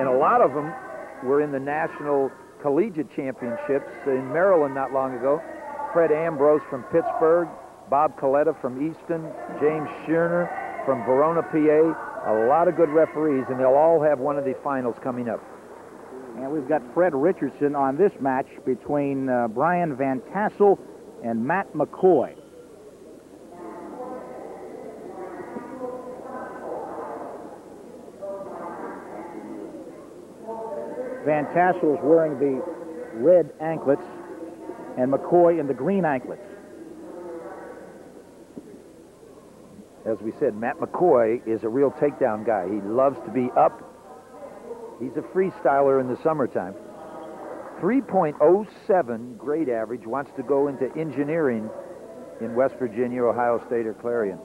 And a lot of them were in the National Collegiate Championships in Maryland not long ago. Fred Ambrose from Pittsburgh, Bob Coletta from Easton, James Shearner from Verona, PA. A lot of good referees, and they'll all have one of the finals coming up. And we've got Fred Richardson on this match between Bryan Van Tassell and Matt McCoy. Van Tassel is wearing the red anklets and McCoy in the green anklets. As we said, Matt McCoy is a real takedown guy. He loves to be up. He's a freestyler in the summertime. 3.07 grade average, wants to go into engineering in West Virginia, Ohio State, or Clarion.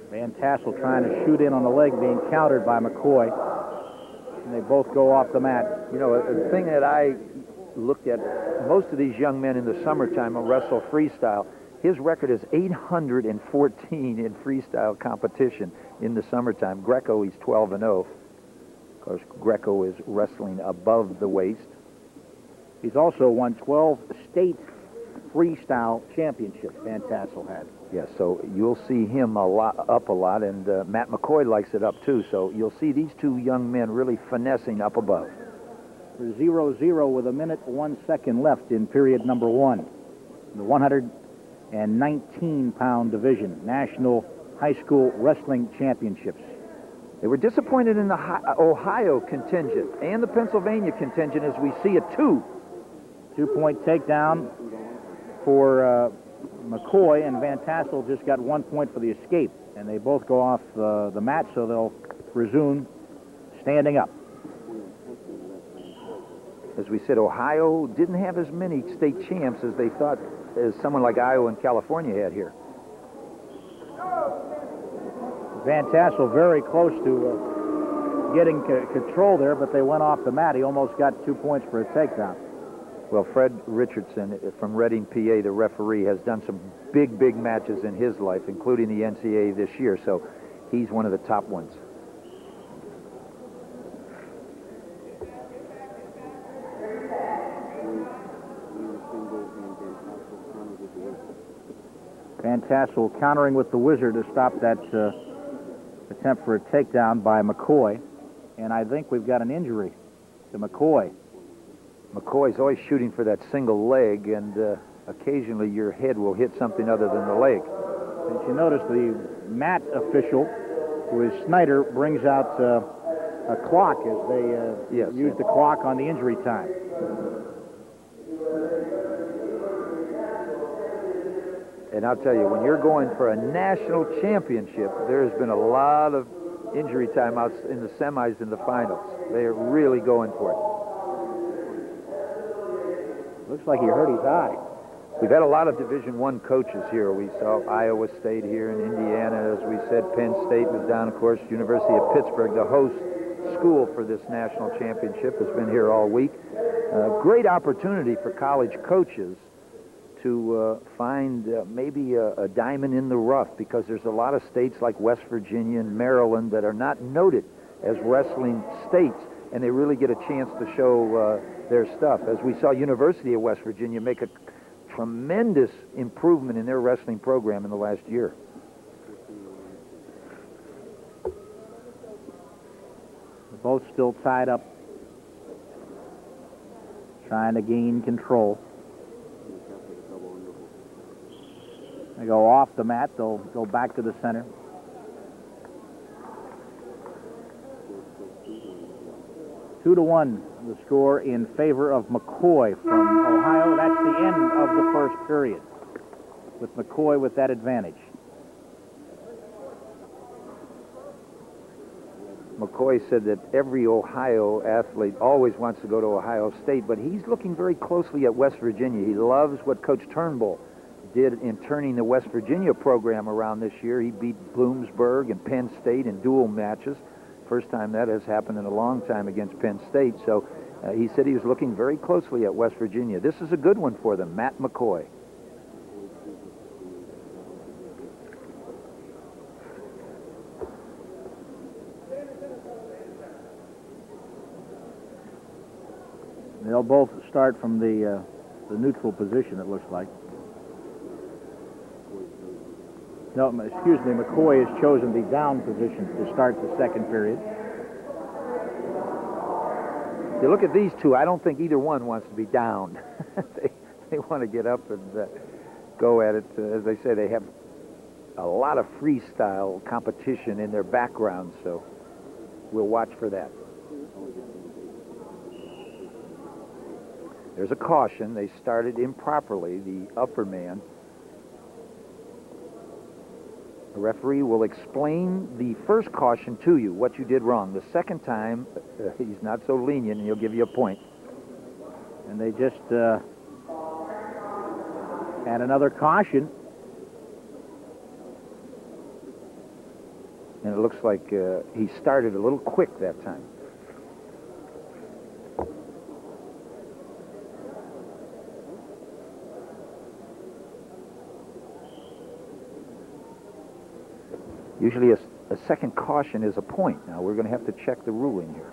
Van Tassel trying to shoot in on the leg, being countered by McCoy. And they both go off the mat. You know, a thing that I looked at, most of these young men in the summertime will wrestle freestyle. His record is 814 in freestyle competition in the summertime. Greco, he's 12-0. Of course, Greco is wrestling above the waist. He's also won 12 state freestyle championships, Van Tassel had. Yes, so you'll see him up a lot, and Matt McCoy likes it up too. So you'll see these two young men really finessing up above. 0-0 with 1:01 left in period number one. The 119-pound division, National High School Wrestling Championships. They were disappointed in the Ohio contingent and the Pennsylvania contingent as we see a two-point takedown for McCoy, and Van Tassel just got 1 point for the escape, and they both go off the mat, so they'll resume standing up. As we said, Ohio didn't have as many state champs as they thought, as someone like Iowa and California had here. Van Tassel very close to getting control there, but they went off the mat. He almost got 2 points for a takedown. Well, Fred Richardson from Reading, PA, the referee, has done some big matches in his life, including the NCAA this year, so he's one of the top ones. Van Tassel countering with the wizard to stop that attempt for a takedown by McCoy, and I think we've got an injury to McCoy. McCoy's always shooting for that single leg, and occasionally your head will hit something other than the leg. As you notice, the mat official, who is Snyder, brings out a clock as they use the clock on the injury time. And I'll tell you, when you're going for a national championship, there's been a lot of injury timeouts in the semis and the finals. They are really going for it. Looks like he hurt his eye. We've had a lot of Division I coaches here. We saw Iowa State here in Indiana. As we said, Penn State was down, of course. University of Pittsburgh, the host school for this national championship, has been here all week. Great opportunity for college coaches to find maybe a diamond in the rough, because there's a lot of states like West Virginia and Maryland that are not noted as wrestling states, and they really get a chance to show their stuff. As we saw University of West Virginia make a tremendous improvement in their wrestling program in the last year. They're both still tied up, trying to gain control. They go off the mat, they'll go back to the center. Two to one, the score in favor of McCoy from Ohio. That's the end of the first period, with McCoy with that advantage. McCoy said that every Ohio athlete always wants to go to Ohio State, but he's looking very closely at West Virginia. He loves what Coach Turnbull did in turning the West Virginia program around this year. He beat Bloomsburg and Penn State in dual matches. First time that has happened in a long time against Penn State. So He said he was looking very closely at West Virginia. This is a good one for them, Matt McCoy. They'll both start from the neutral position, it looks like. No, excuse me, McCoy has chosen the down position to start the second period. You look at these two, I don't think either one wants to be down. they want to get up and go at it. As they say, they have a lot of freestyle competition in their background, so we'll watch for that. There's a caution. They started improperly, the upper man. The referee will explain the first caution to you, what you did wrong. The second time, he's not so lenient, and he'll give you a point. And they just had another caution. And it looks like he started a little quick that time. Usually a second caution is a point. Now, we're going to have to check the ruling here.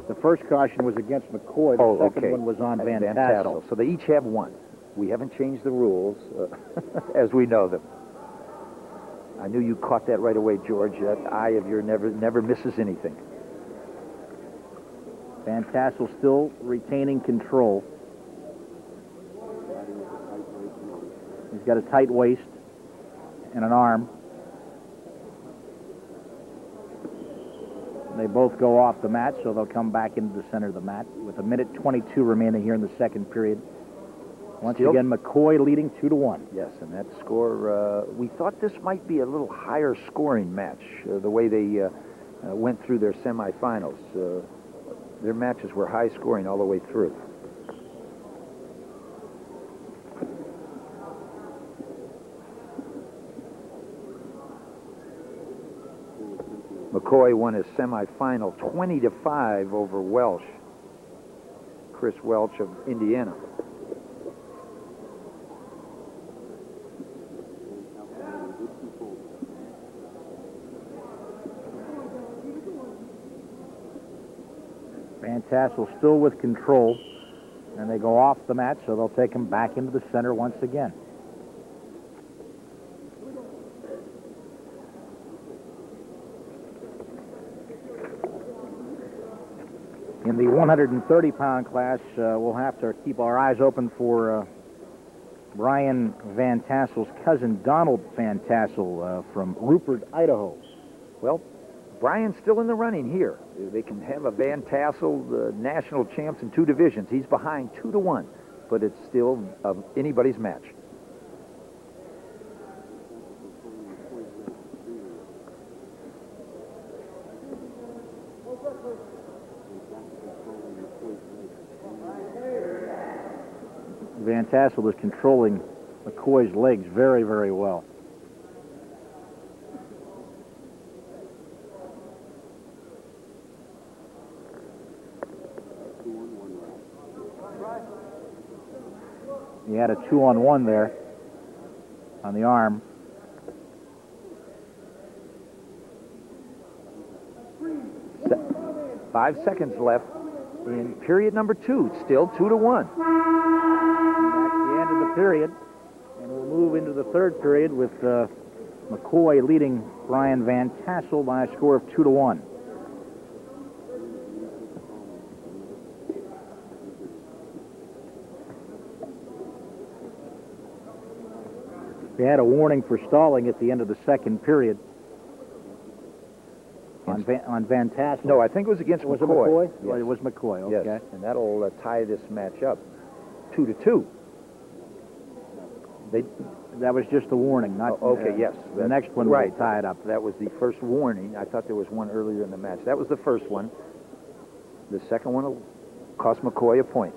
The first caution was against McCoy. The second one was on Van Tassell. So they each have one. We haven't changed the rules as we know them. I knew you caught that right away, George. That eye of yours never misses anything. Van Tassell still retaining control. He's got a tight waist and an arm. They both go off the mat, so they'll come back into the center of the mat with 1:22 remaining here in the second period. Once again, McCoy leading 2-1. Yes, and that score, we thought this might be a little higher scoring match, the way they went through their semifinals. Their matches were high scoring all the way through. McCoy won his semifinal 20-5 over Welch, Chris Welch of Indiana. Van Tassell still with control, and they go off the mat, so they'll take him back into the center once again. In the 130-pound class, we'll have to keep our eyes open for Bryan Van Tassell's cousin, Donald Van Tassell, from Rupert, Idaho. Well, Bryan's still in the running here. They can have a Van Tassell national champs in two divisions. He's behind 2-1, but it's still anybody's match. Van Tassell is controlling McCoy's legs very, very well. He had a 2-on-1 there on the arm. Five seconds left in period number 2. Still 2-1. That's the end of the period. And we'll move into the third period with McCoy leading Bryan Van Tassell by a score of 2-1. They had a warning for stalling at the end of the second period on Van Tassell. No, I think it was against McCoy. Was it McCoy? Yes. Well, it was McCoy, okay. Yes, and that'll tie this match up 2-2. That was just a warning, not... okay, yes. The next one right. will tie it up. That was the first warning. I thought there was one earlier in the match. That was the first one. The second one will cost McCoy a point.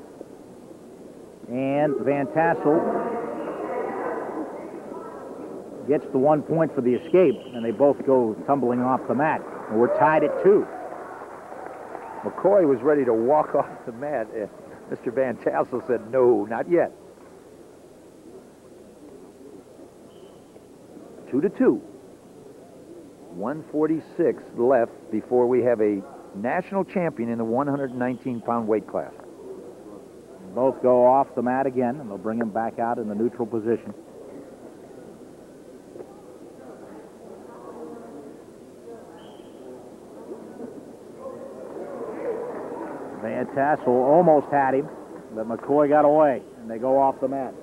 And Van Tassell gets the 1 point for the escape, and they both go tumbling off the mat. And we're tied at 2. McCoy was ready to walk off the mat, and Mr. Van Tassell said, no, not yet. 2-2. 146 left before we have a national champion in the 119-pound weight class. Both go off the mat again, and they'll bring him back out in the neutral position. Van Tassell almost had him, but McCoy got away, and they go off the mat.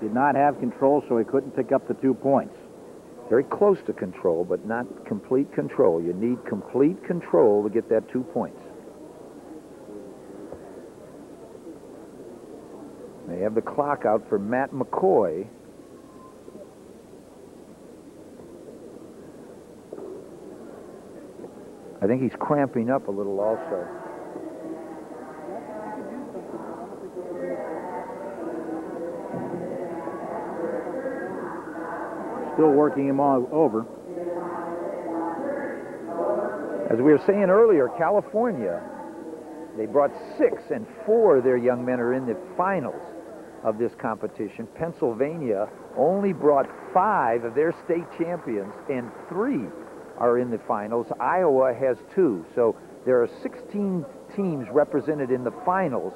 Did not have control, so he couldn't pick up the 2 points. Very close to control, but not complete control. You need complete control to get that 2 points. They have the clock out for Matt McCoy. I think he's cramping up a little also. Still working him over. As we were saying earlier, California, they brought 6, and 4 of their young men are in the finals of this competition. Pennsylvania only brought 5 of their state champions, and 3 are in the finals. Iowa has 2. So there are 16 teams represented in the finals.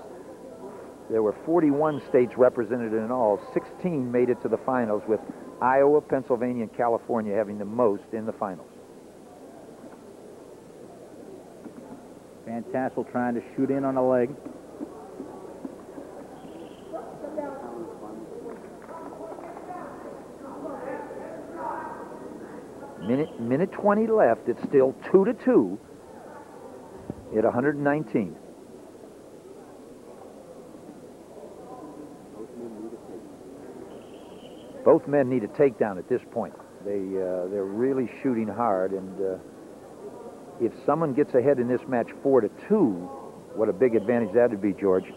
There were 41 states represented in all. 16 made it to the finals, with Iowa, Pennsylvania, and California having the most in the finals. Van Tassell trying to shoot in on a leg. Minute 20 left. It's still 2-2 at 119. Both men need a takedown at this point. They're really shooting hard, and if someone gets ahead in this match 4-2, what a big advantage that would be, George.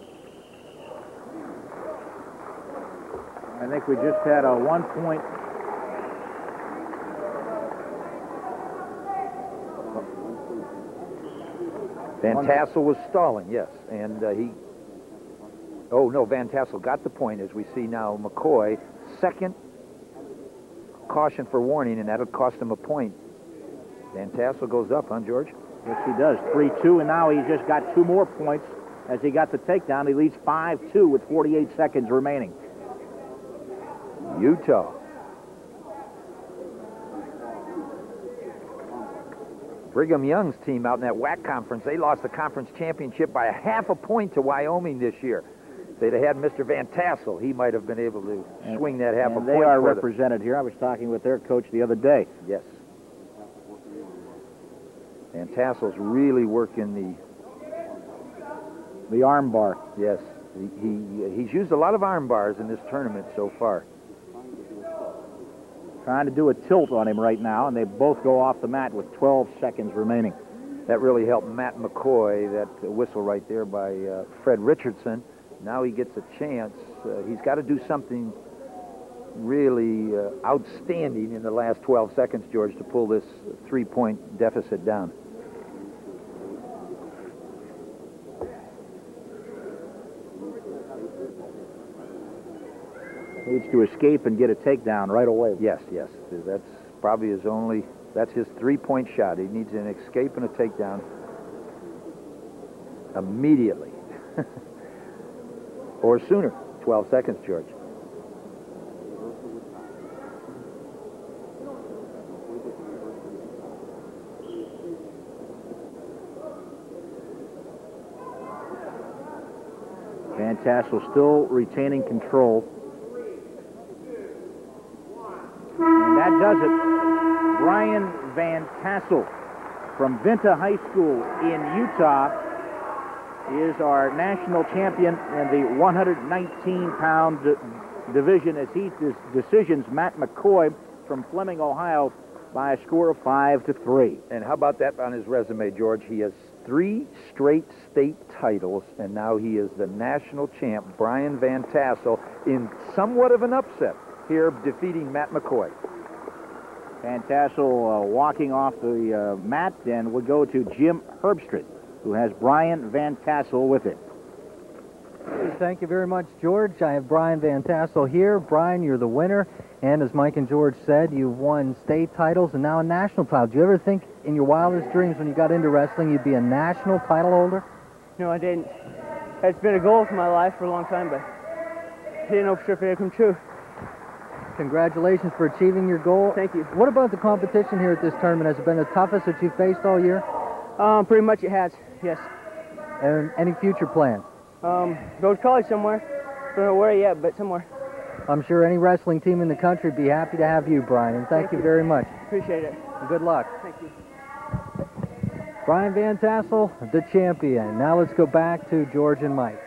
I think we just had a 1-point. Van Tassell was stalling, yes, and oh no, Van Tassell got the point, as we see now. McCoy, second caution for warning, and that'll cost him a point. Van Tassell goes up, huh, George? Yes, he does. 3-2, and now he's just got 2 more points as he got the takedown. He leads 5-2 with 48 seconds remaining. Utah. Brigham Young's team out in that WAC conference, they lost the conference championship by a half a point to Wyoming this year. If they'd have had Mr. Van Tassell, he might have been able to swing that half a point. They are represented here. I was talking with their coach the other day. Yes. Van Tassel's really working the arm bar. Yes. He's used a lot of arm bars in this tournament so far. Trying to do a tilt on him right now, and they both go off the mat with 12 seconds remaining. That really helped Matt McCoy, that whistle right there by Fred Richardson. Now he gets a chance. He's got to do something really outstanding in the last 12 seconds, George, to pull this 3-point deficit down. Needs to escape and get a takedown right away. Yes. That's probably that's his 3-point shot. He needs an escape and a takedown immediately. Or sooner. 12 seconds, George. Van Tassell still retaining control. And that does it. Bryan Van Tassell from Vinta High School in Utah is our national champion in the 119-pound division as he decisions Matt McCoy from Fleming, Ohio by a score of 5-3. And how about that on his resume, George? He has 3 straight state titles, and now he is the national champ, Bryan Van Tassell, in somewhat of an upset here, defeating Matt McCoy. Van Tassell walking off the mat, and we'll go to Jim Herbstreit, who has Bryan Van Tassell with him. Thank you very much, George. I have Bryan Van Tassell here. Bryan, you're the winner, and as Mike and George said, you've won state titles and now a national title. Did you ever think in your wildest dreams when you got into wrestling you'd be a national title holder? No, I didn't. It's been a goal for my life for a long time, but I didn't know for sure if it would come true. Congratulations for achieving your goal. Thank you. What about the competition here at this tournament? Has it been the toughest that you've faced all year? Pretty much it has, yes. And any future plans? Go to college somewhere. Don't know where yet, but somewhere. I'm sure any wrestling team in the country would be happy to have you, Bryan. And thank you very much. Appreciate it. And good luck. Thank you. Bryan Van Tassell, the champion. Now let's go back to George and Mike.